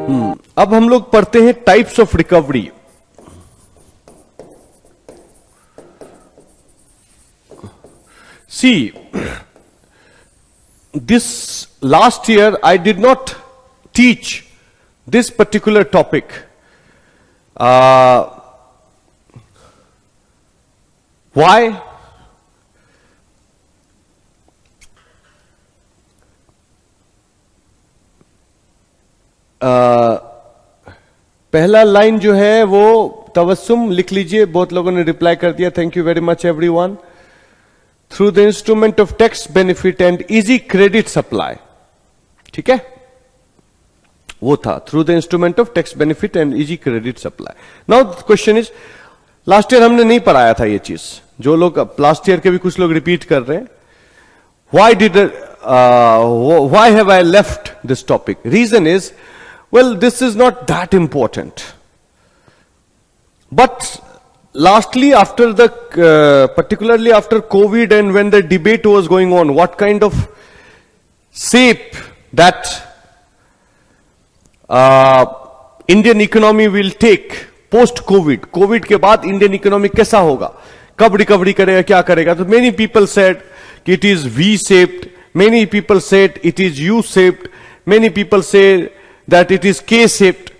अब हम लोग पढ़ते हैं types of recovery. See this last year I did not teach this particular topic. Why? पहला लाइन जो है वो तबस्सुम लिख लीजिए, बहुत लोगों ने रिप्लाई कर दिया, thank you very much everyone. Through the instrument of tax benefit and easy credit supply, ठीक है, वो था through the instrument of tax benefit and easy credit supply. Now question is, last year हमने नहीं पढ़ाया था ये चीज, जो लोग लास्ट ईयर के भी कुछ लोग रिपीट कर रहे हैं। why have I left this topic? Reason is, well, this is not that important. But lastly, after the, particularly after COVID and when the debate was going on, what kind of shape that Indian economy will take post-COVID. COVID के बाद Indian economy कैसा होगा, कब recovery करेगा, क्या करेगा? तो many people said it is V-shaped. Many people said it is U-shaped. Many people say that it is K-shaped.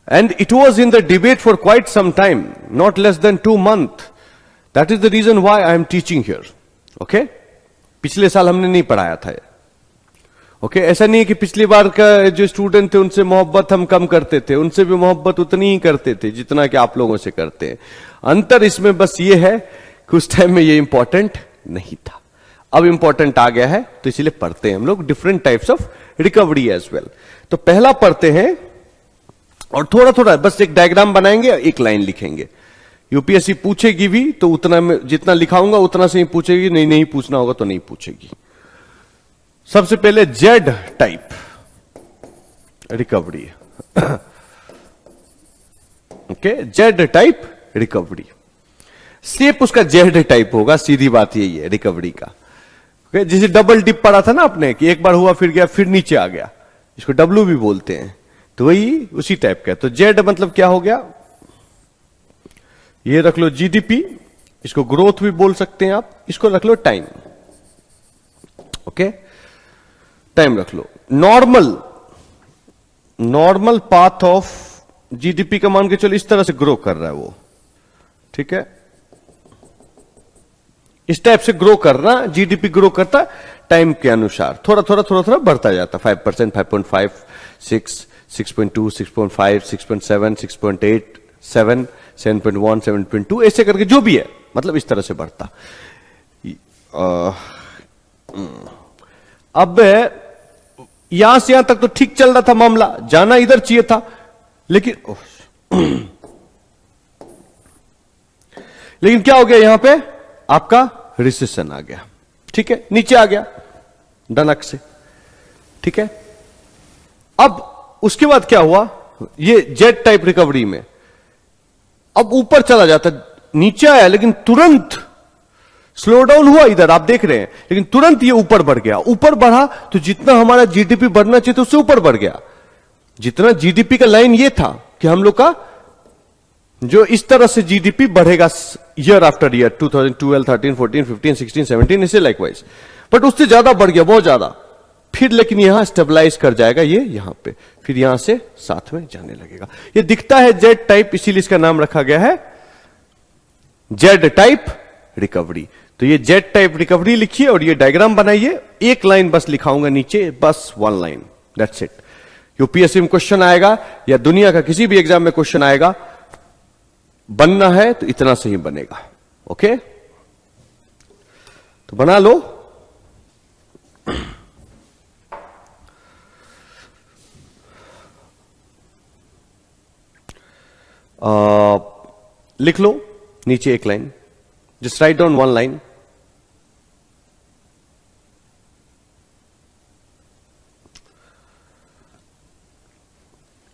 And it was in the debate for quite some time, not less than 2 months. That is the reason why I am teaching here. Okay? पिछले साल हमने नहीं पढ़ाया था ये. Okay? ऐसा नहीं है कि पिछली बार का जो स्टूडेंट थे उनसे मोहब्बत हम कम करते थे, उनसे भी मोहब्बत उतनी ही करते थे जितना कि आप लोगों से करते हैं. अंतर इसमें बस ये है कि उस टाइम में ये इंपॉर्टेंट नहीं था, अब इंपॉर्टेंट आ गया है, तो इसलिए पढ़ते हैं हम लोग different types of recovery as well. तो पहला पढ़ते हैं और थोड़ा थोड़ा बस एक डायग्राम बनाएंगे, एक लाइन लिखेंगे. यूपीएससी पूछेगी भी तो उतना में जितना लिखाऊंगा उतना से ही पूछेगी, नहीं पूछना होगा तो नहीं पूछेगी. सबसे पहले Z type recovery. Okay, Z type recovery. Shape उसका जेड टाइप होगा, सीधी बात यही है रिकवरी का. ओके, जैसे डबल डिप पढ़ा था ना आपने कि एक बार हुआ फिर गया फिर नीचे आ गया, इसको डब्ल्यू भी बोलते हैं, तो वही उसी टाइप का. तो जेड मतलब क्या हो गया, ये रख लो जीडीपी, इसको ग्रोथ भी बोल सकते हैं आप, इसको रख लो टाइम. ओके, टाइम रख लो. नॉर्मल पाथ ऑफ जीडीपी का मान के चलो इस तरह से ग्रो कर रहा है वो, ठीक है, इस टाइप से ग्रो कर रहा, जीडीपी ग्रो करता टाइम के अनुसार, थोड़ा थोड़ा बढ़ता जाता. 5%, 5.5, 6, 6.2, 6.5, 6.7, 6.8, 7, 7.1, 7.2, ऐसे करके जो भी है, मतलब इस तरह से बढ़ता. अब यहां से यहां तक तो ठीक चल रहा था मामला, जाना इधर चाहिए था, लेकिन क्या हो गया, यहां पे आपका रिसेशन आ गया. ठीक है, नीचे आ गया डनक से. ठीक है, अब उसके बाद क्या हुआ, ये जेड टाइप रिकवरी में अब ऊपर चला जाता, नीचे आया लेकिन तुरंत स्लो डाउन हुआ, इधर आप देख रहे हैं, लेकिन तुरंत ये ऊपर बढ़ गया. ऊपर बढ़ा तो जितना हमारा जीडीपी बढ़ना चाहिए था उससे ऊपर बढ़ गया. जितना जीडीपी का लाइन ये था कि हम लोग का जो इस तरह से जीडीपी बढ़ेगा ईयर आफ्टर ईयर, 2012, 13, 14, 15, 16, 17, इसे लाइकवाइज, बट उससे ज्यादा बढ़ गया, बहुत ज्यादा. फिर लेकिन यहां स्टेबलाइज कर जाएगा ये यहां पे, फिर यहां से साथ में जाने लगेगा. ये दिखता है जेड टाइप, इसीलिए इसका नाम रखा गया है जेड टाइप रिकवरी. तो ये जेड टाइप रिकवरी लिखिए और ये डायग्राम बनाइए. एक लाइन बस लिखाऊंगा नीचे, बस 1 लाइन, दैट्स इट. यूपीएससी में क्वेश्चन आएगा या दुनिया का किसी भी एग्जाम में क्वेश्चन आएगा, बनना है तो इतना से ही बनेगा. ओके, तो बना लो. लिख लो नीचे एक line, just write down 1 line.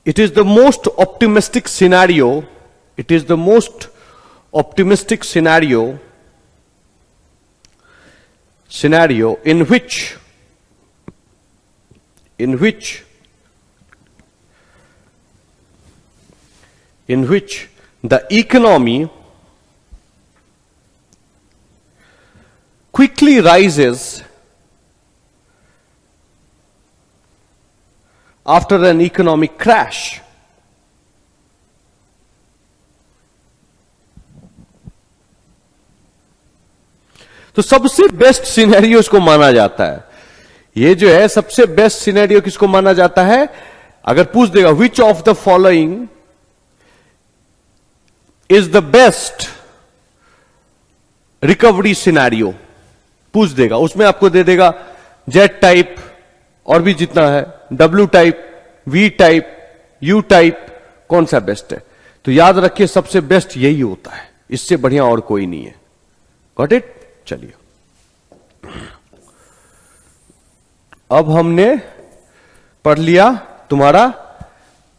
It is the most optimistic scenario. It is the most optimistic scenario in which in which the economy quickly rises after an economic crash. तो सबसे बेस्ट सिनेरियो इसको माना जाता है, ये जो है सबसे बेस्ट सिनेरियो किसको माना जाता है? अगर पूछ देगा which of the following is the best recovery scenario, पूछ देगा, उसमें आपको दे देगा जेट टाइप और भी जितना है, W type, V type, U type, कौन सा बेस्ट है? तो याद रखिए सबसे बेस्ट यही होता है, इससे बढ़िया और कोई नहीं है। Got it? चलिए, अब हमने पढ़ लिया तुम्हारा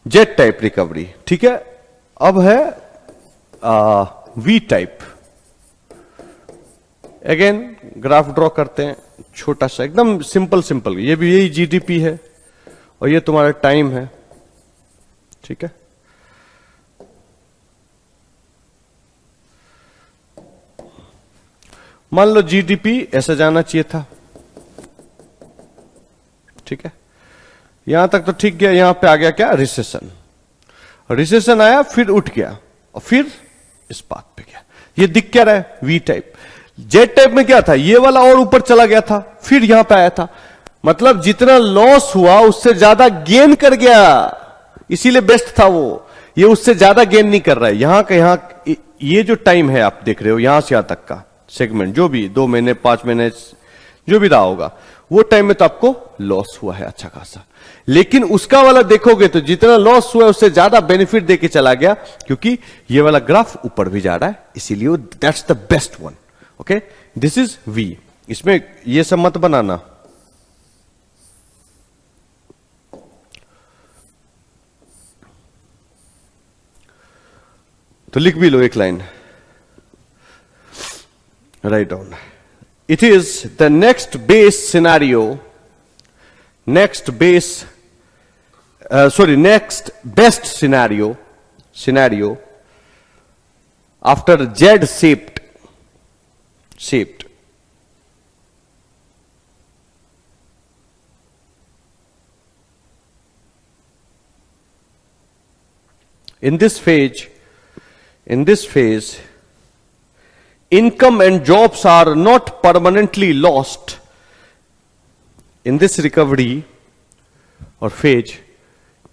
जेट टाइप रिकवरी, ठीक है। अब है V type. Again graph draw करते हैं, छोटा सा एकदम सिंपल सिंपल, ये भी यही जीडीपी है और ये तुम्हारा टाइम है, ठीक है। मान लो जीडीपी ऐसा जाना चाहिए था, ठीक है, यहां तक तो ठीक गया, यहां पे आ गया क्या? रिसेशन। रिसेशन आया, फिर उठ गया और फिर इस बात पे गया। ये दिख क्या रहा है? V type. जेड टाइप में क्या था? ये वाला और ऊपर चला गया था, फिर यहां पे आया था, मतलब जितना लॉस हुआ उससे ज्यादा गेन कर गया, इसीलिए बेस्ट था वो। ये उससे ज्यादा गेन नहीं कर रहा है। यहां का यहां ये जो टाइम है आप देख रहे हो, यहां से यहां तक का सेगमेंट, जो भी 2 महीने 5 महीने जो भी रहा होगा, वो टाइम में तो आपको लॉस हुआ है अच्छा खासा, लेकिन उसका वाला देखोगे तो जितना लॉस हुआ उससे ज्यादा बेनिफिट देके चला गया, क्योंकि ये वाला ग्राफ ऊपर भी जा रहा है, इसीलिए that's the best one. Okay, this is V. इसमें ये सब मत बनाना, तो लिख भी लो एक line, write down. It is the next base scenario, next best scenario after Z shaped. In this phase, income and jobs are not permanently lost. In this recovery or phase,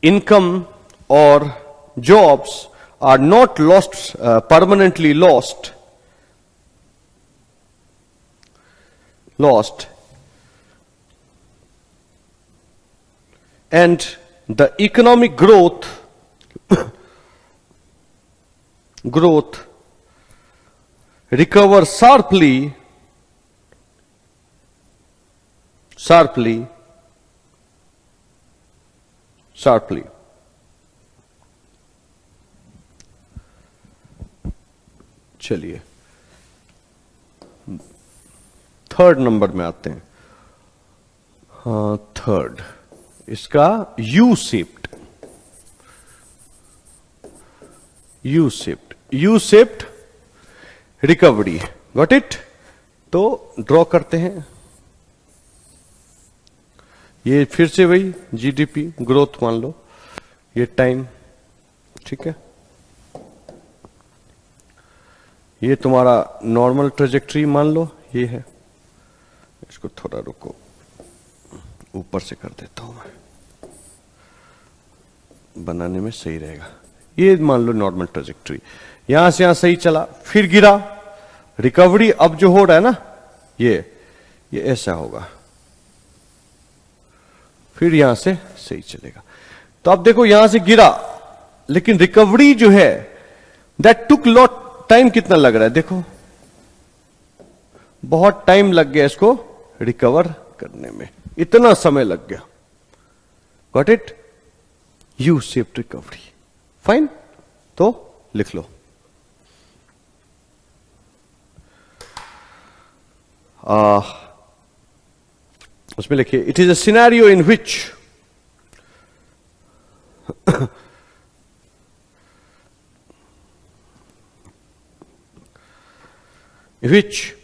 income or jobs are not permanently lost, and the economic growth recover sharply चलिए third number में आते हैं। हाँ, third इसका U shaped recovery. Got it? तो draw करते हैं, ये फिर से वही जीडीपी ग्रोथ मान लो, ये टाइम, ठीक है, ये तुम्हारा नॉर्मल ट्रेजेक्ट्री मान लो, ये है। इसको थोड़ा रुको, ऊपर से कर देता हूं मैं, बनाने में सही रहेगा। ये मान लो नॉर्मल ट्रेजेक्ट्री, यहां से यहां सही चला, फिर गिरा। रिकवरी अब जो हो रहा है ना, ये ऐसा होगा, फिर यहां से सही चलेगा। तो अब देखो यहां से गिरा, लेकिन रिकवरी जो है दैट टुक लॉट टाइम। कितना लग रहा है देखो, बहुत टाइम लग गया इसको रिकवर करने में, इतना समय लग गया। Got it? U shaped recovery. Fine, तो लिख लो उसमें लिखिए, it is a scenario in which which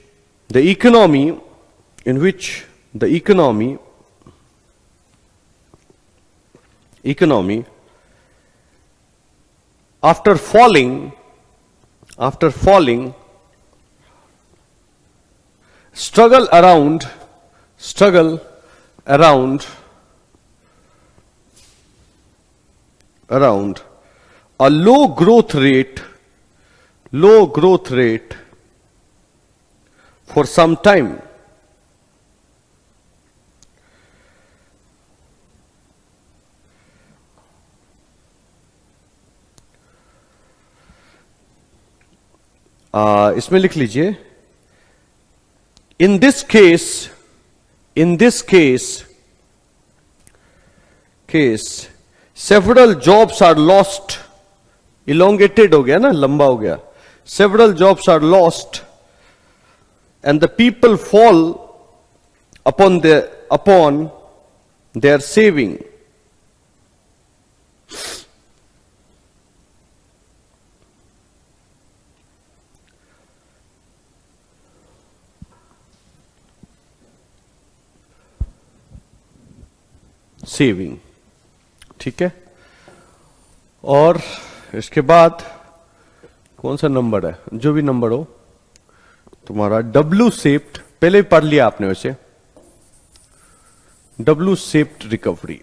the economy, in which the economy after falling struggle around a low growth rate for some time. इसमें लिख लीजिए, in this case several jobs are lost. Elongated हो गया ना, लंबा हो गया. Several jobs are lost and the people fall upon their saving. Saving. ठीक है. और इसके बाद कौन सा नंबर है, जो भी नंबर हो तुम्हारा, डब्ल्यू शेप्ड, पहले पढ़ लिया आपने वैसे, डब्ल्यू शेप्ड रिकवरी.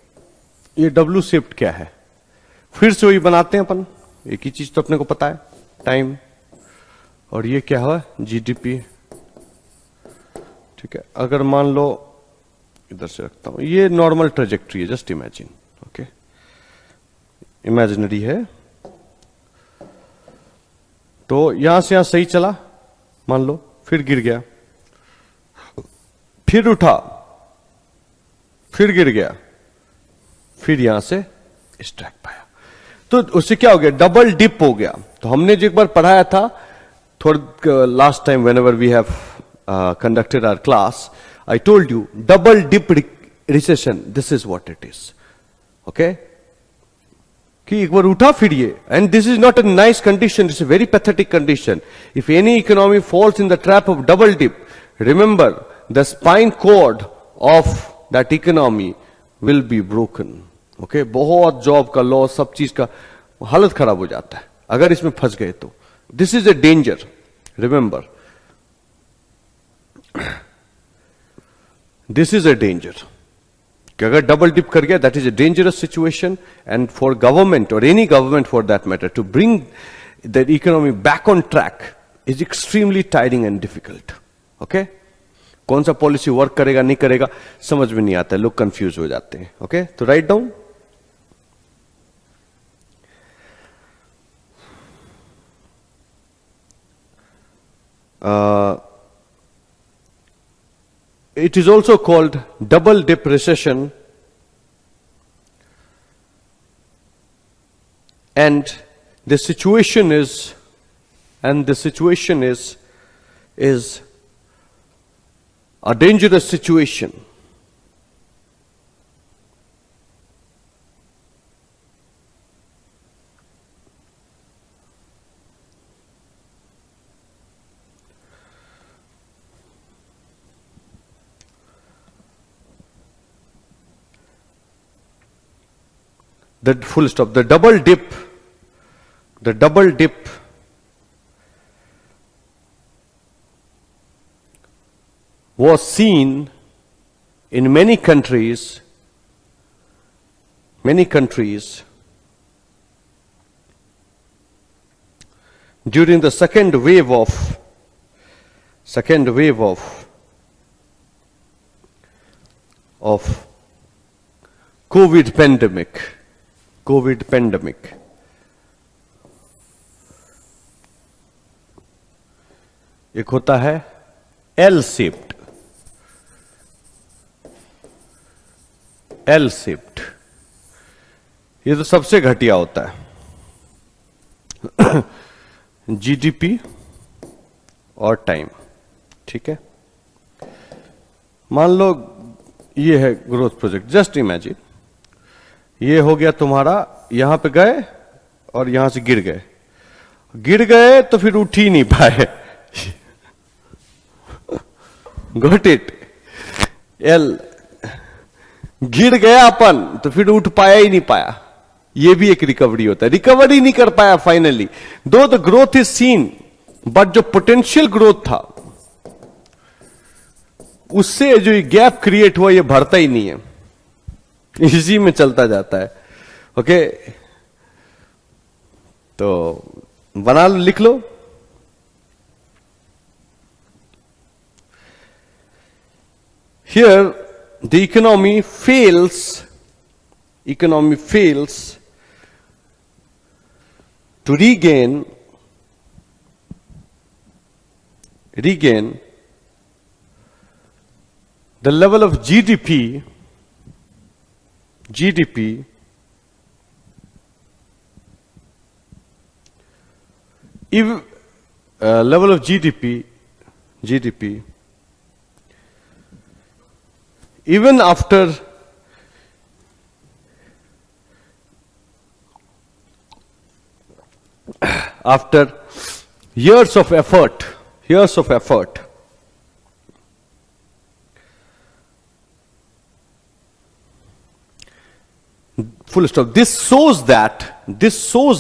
ये डब्ल्यू शेप्ड क्या है, फिर से वही बनाते हैं अपन, एक ही चीज तो अपने को पता है, टाइम. और ये क्या हुआ, जीडीपी. ठीक है. अगर मान लो इधर से रखता हूं, ये नॉर्मल ट्रेजेक्ट्री है, जस्ट इमेजिन. ओके, इमेजिनरी है. तो यहां से यहां सही चला मान लो, फिर गिर गया, फिर उठा, फिर गिर गया, फिर यहां से स्ट्राइक पाया. तो उससे क्या हो गया, डबल डिप हो गया. तो हमने जो एक बार पढ़ाया था थोड़ा last time, whenever we have conducted our class, I told you double dip recession, this is what it is. Okay, कि एक बार उठा फिर ये, and this is not a nice condition, it's a very pathetic condition. If any economy falls in the trap of double dip, remember the spine cord of that economy will be broken. Okay, बहुत job का loss, सब चीज का हालत खराब हो जाता है अगर इसमें फंस गए तो. This is a danger, remember. This is a danger. कि अगर डबल डिप कर गया, that is a dangerous situation, and for government or any government for that matter to bring the economy back on track is extremely tiring and difficult. Okay? कौन सा policy work करेगा नहीं करेगा समझ में नहीं आता है, लोग कंफ्यूज हो जाते हैं. ओके, तो write down. It is also called double dip recession, and the situation is a dangerous situation. The full stop. The double dip was seen in many countries during the second wave of COVID pandemic. एक होता है L shaped, ये तो सबसे घटिया होता है. GDP और टाइम. ठीक है, मान लो ये है ग्रोथ प्रोजेक्ट, जस्ट इमेजिन ये हो गया तुम्हारा, यहां पे गए और यहां से गिर गए तो फिर उठ ही नहीं पाए. Got it? एल, गिर गया अपन तो फिर उठ पाया ही नहीं पाया, ये भी एक रिकवरी होता है। रिकवरी नहीं कर पाया फाइनली, दो the growth is seen, but जो पोटेंशियल ग्रोथ था उससे जो गैप क्रिएट हुआ ये भरता ही नहीं है, इसी में चलता जाता है। ओके, तो बना लो, लिख लो। Here the economy fails to regain the level of GDP if level of GDP even after years of effort, full stop. This shows that shows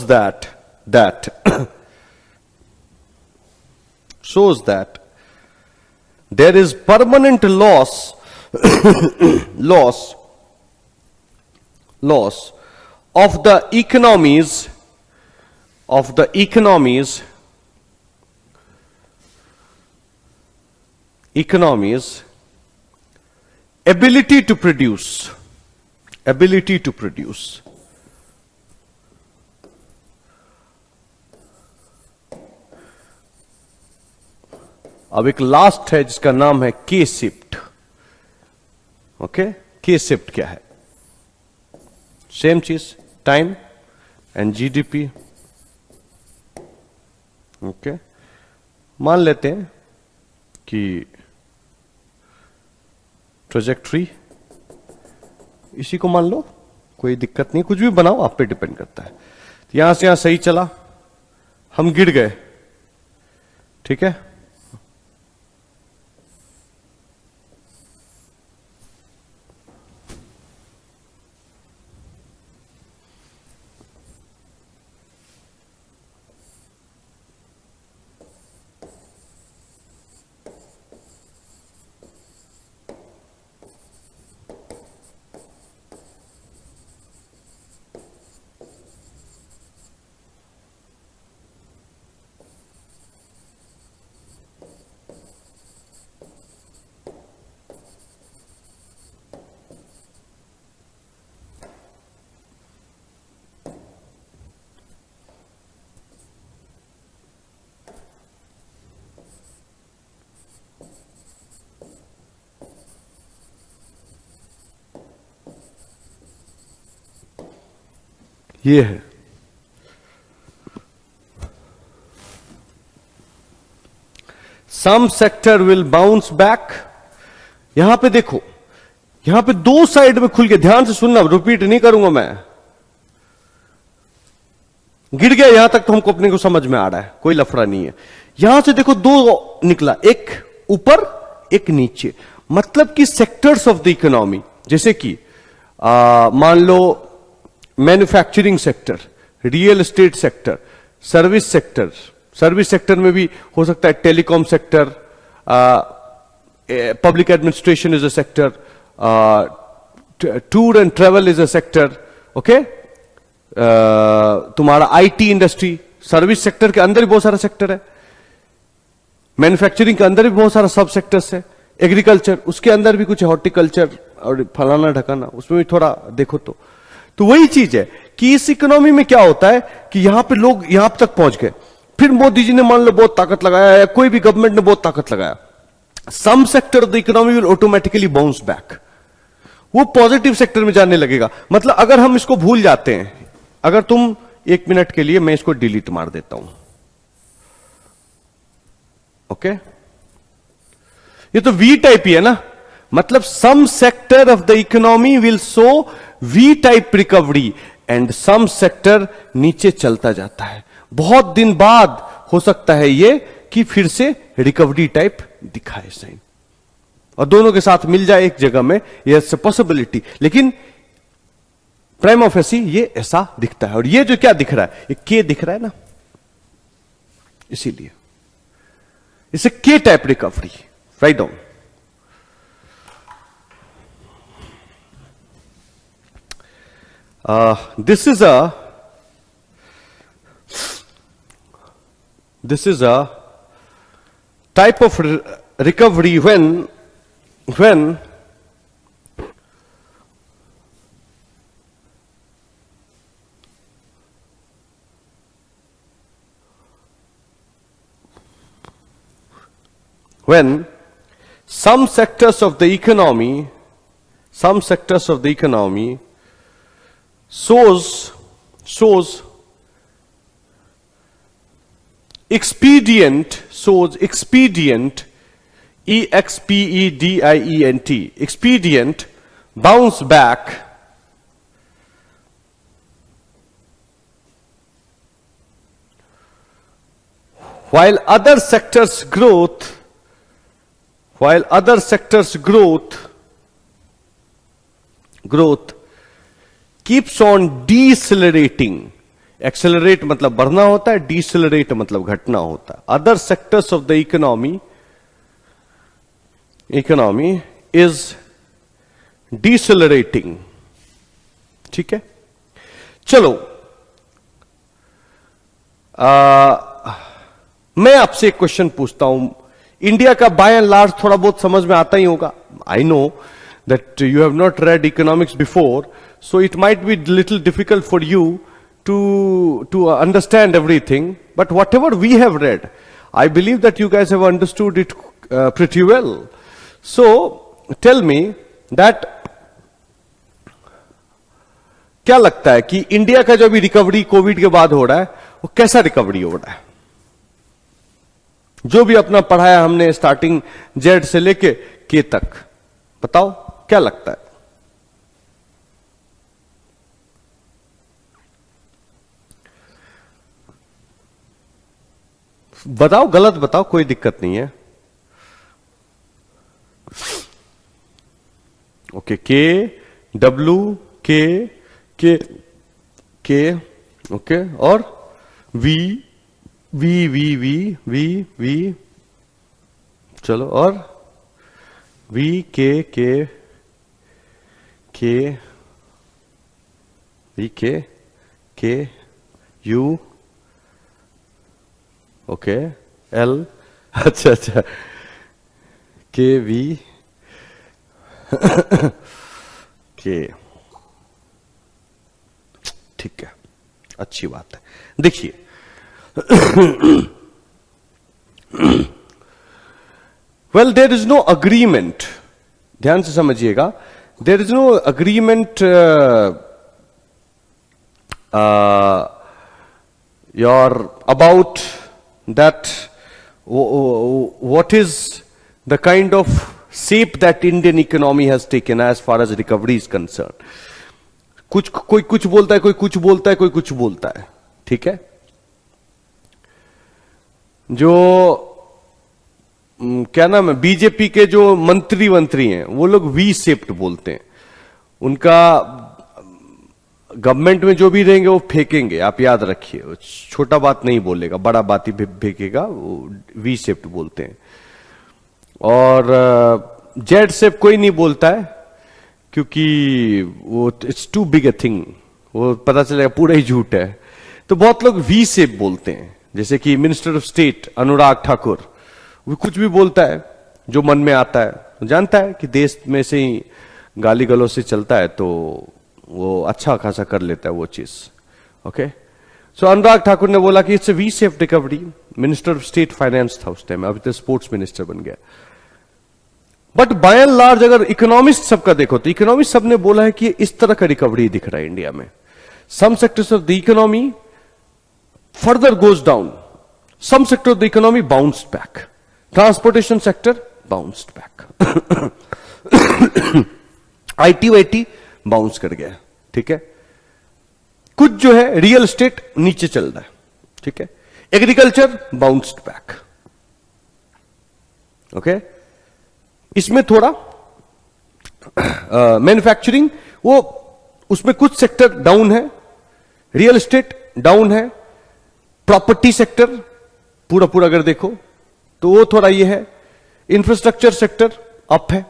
that there is permanent loss of the economies ability to produce. अब एक last है जिसका नाम है के shift. Okay, के shift क्या है? सेम चीज, टाइम एंड जीडीपी। ओके, मान लेते हैं कि ट्रेजेक्ट्री इसी को मान लो, कोई दिक्कत नहीं, कुछ भी बनाओ, आप पे डिपेंड करता है। यहां से यहां सही चला, हम गिर गए, ठीक है, ये है। सम सेक्टर विल बाउंस बैक। यहां पे देखो, यहां पे दो साइड में खुल के, ध्यान से सुनना, रिपीट नहीं करूंगा मैं। गिर गया यहां तक तो हमको अपने को समझ में आ रहा है, कोई लफड़ा नहीं है। यहां से देखो दो निकला, एक ऊपर एक नीचे, मतलब कि सेक्टर्स ऑफ द इकोनॉमी, जैसे कि मान लो manufacturing sector, real estate sector, service sector. Service sector में भी हो सकता है telecom sector, public administration is a sector, tour and travel is a sector. Okay, तुम्हारा आईटी इंडस्ट्री, सर्विस सेक्टर के अंदर भी बहुत सारा सेक्टर है, मैन्युफैक्चरिंग के अंदर भी बहुत सारा सब सेक्टर्स है, एग्रीकल्चर उसके अंदर भी कुछ है, हॉर्टिकल्चर और फलाना ढकाना, उसमें भी थोड़ा देखो तो वही चीज है कि इस इकोनॉमी में क्या होता है कि यहां पे लोग यहां तक पहुंच गए, फिर मोदी जी ने मान लो बहुत ताकत लगाया या कोई भी गवर्नमेंट ने बहुत ताकत लगाया, some sector of the economy will automatically bounce back, वो पॉजिटिव सेक्टर में जाने लगेगा। मतलब अगर हम इसको भूल जाते हैं, अगर तुम 1 मिनट के लिए, मैं इसको डिलीट मार देता हूं, ओके, ये तो वी टाइप ही है ना, मतलब some sector of the economy will show V type recovery and some sector नीचे चलता जाता है। बहुत दिन बाद हो सकता है ये कि फिर से रिकवरी टाइप दिखाए साइन। और दोनों के साथ मिल जाए एक जगह में, यह पॉसिबिलिटी। लेकिन प्राइमा फेसी ये ऐसा दिखता है। और ये जो क्या दिख रहा है, ये के दिख रहा है ना, इसीलिए इसे के type recovery. Write down. This is a type of recovery when some sectors of the economy shows expedient, expedient bounce back while other sectors growth keeps on decelerating. Accelerate मतलब बढ़ना होता है, डिसेलरेट मतलब घटना होता है। Other sectors of the economy is decelerating. ठीक है, चलो मैं आपसे एक क्वेश्चन पूछता हूं। इंडिया का बाय एंड लार्ज थोड़ा बहुत समझ में आता ही होगा। I know that you have not red economics before, so it might be little difficult for you to understand everything, but whatever we have read, I believe that you guys have understood it pretty well. So tell me that क्या लगता है कि India का जो भी recovery Covid के बाद हो रहा है वो कैसा रिकवरी हो रहा है? जो भी अपना पढ़ाया हमने स्टार्टिंग जेड से लेके के तक, बताओ क्या लगता है? बताओ, गलत बताओ, कोई दिक्कत नहीं है। ओके, के डब्ल्यू के ओके, और V V V V V V चलो, और वी के वी के यू ओके, एल, अच्छा के वी के, ठीक है, अच्छी बात है। देखिए well, there is no agreement, ध्यान से समझिएगा, there is no agreement your about that what is the kind of shape that Indian economy has taken as far as recovery is concerned. कोई कुछ बोलता है, कोई कुछ बोलता है, कोई कुछ बोलता है। ठीक है, जो क्या नाम है, बीजेपी के जो मंत्री हैं वो लोग वी शेप्ड बोलते हैं। उनका गवर्नमेंट में जो भी रहेंगे वो फेंकेंगे, आप याद रखिए, छोटा बात नहीं बोलेगा, बड़ा बात ही फेंकेगा, वो वी शेप्ड बोलते हैं। और जेड शेप कोई नहीं बोलता है, क्योंकि वो it's too big a thing, वो पता चलेगा पूरा ही झूठ है। तो बहुत लोग वी शेप बोलते हैं, जैसे कि minister of state Anurag Thakur, वो कुछ भी बोलता है जो मन में आता है, जानता है कि देश में से ही गाली गलौज से चलता है, तो वो अच्छा खासा कर लेता है वो चीज। ओके, सो अनुराग ठाकुर ने बोला कि it's A V shape recovery. Minister of state finance था उस टाइम, अभी तो स्पोर्ट्स मिनिस्टर बन गया। बट बाय एंड लार्ज अगर इकोनॉमिस्ट सबका देखो तो इकोनॉमिस्ट सब ने बोला है कि इस तरह का रिकवरी दिख रहा है इंडिया में। Some sectors of the economy further goes down, some sector of the economy bounced back, transportation sector bounced back, IT वाईटी बाउंस कर गया। ठीक है, कुछ जो है रियल एस्टेट नीचे चल रहा है। ठीक है, एग्रीकल्चर बाउंस्ड बैक। ओके, इसमें थोड़ा मैन्युफैक्चरिंग वो उसमें कुछ सेक्टर डाउन है, रियल एस्टेट डाउन है, प्रॉपर्टी सेक्टर पूरा पूरा अगर देखो तो वो थोड़ा ये है, इंफ्रास्ट्रक्चर सेक्टर अप है,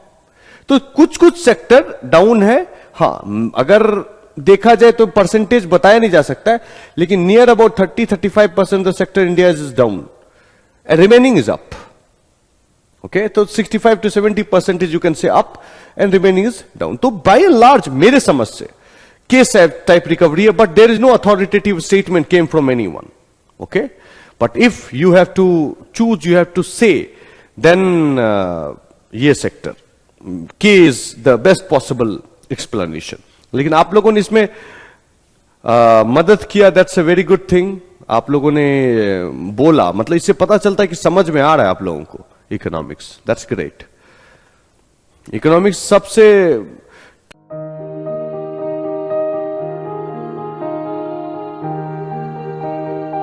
तो कुछ कुछ सेक्टर डाउन है। हां, अगर देखा जाए तो परसेंटेज बताया नहीं जा सकता है, लेकिन near about 30-35% the sector India is down, remaining is up. Okay, तो 65 to 70% you can say up and remaining is down. तो बाय एंड लार्ज मेरे समझ से केस टाइप रिकवरी है, but there is no authoritative statement came from anyone. Okay, but if you have to choose, you have to say, then ये sector के is the best possible explanation. लेकिन आप लोगों ने इसमें मदद किया, that's a very good thing. आप लोगों ने बोला, मतलब इससे पता चलता है कि समझ में आ रहा है आप लोगों को इकोनॉमिक्स, दैट्स ग्रेट। इकोनॉमिक्स सबसे